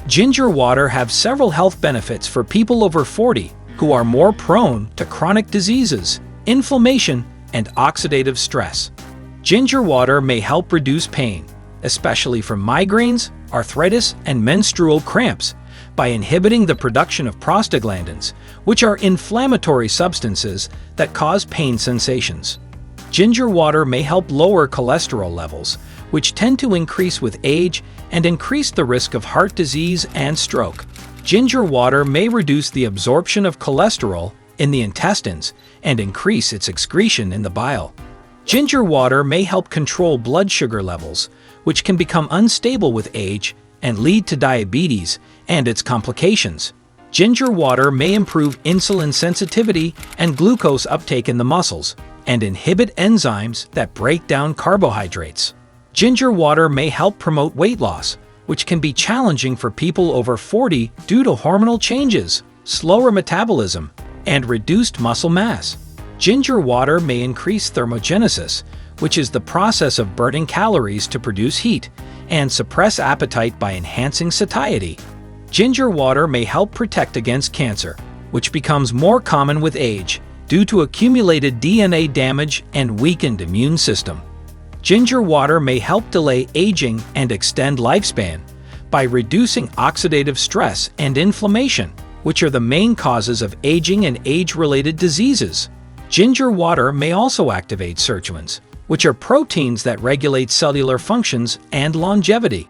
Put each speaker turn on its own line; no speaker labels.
Ginger water have several health benefits for people over 40 who are more prone to chronic diseases, inflammation, and oxidative stress. Ginger water may help reduce pain, especially from migraines, arthritis, and menstrual cramps, by inhibiting the production of prostaglandins, which are inflammatory substances that cause pain sensations. Ginger water may help lower cholesterol levels, which tend to increase with age and increase the risk of heart disease and stroke. Ginger water may reduce the absorption of cholesterol in the intestines and increase its excretion in the bile. Ginger water may help control blood sugar levels, which can become unstable with age and lead to diabetes and its complications. Ginger water may improve insulin sensitivity and glucose uptake in the muscles, and inhibit enzymes that break down carbohydrates. Ginger water may help promote weight loss, which can be challenging for people over 40 due to hormonal changes, slower metabolism, and reduced muscle mass. Ginger water may increase thermogenesis, which is the process of burning calories to produce heat, and suppress appetite by enhancing satiety. Ginger water may help protect against cancer, which becomes more common with age due to accumulated DNA damage and weakened immune system. Ginger water may help delay aging and extend lifespan by reducing oxidative stress and inflammation, which are the main causes of aging and age-related diseases. Ginger water may also activate sirtuins, which are proteins that regulate cellular functions and longevity.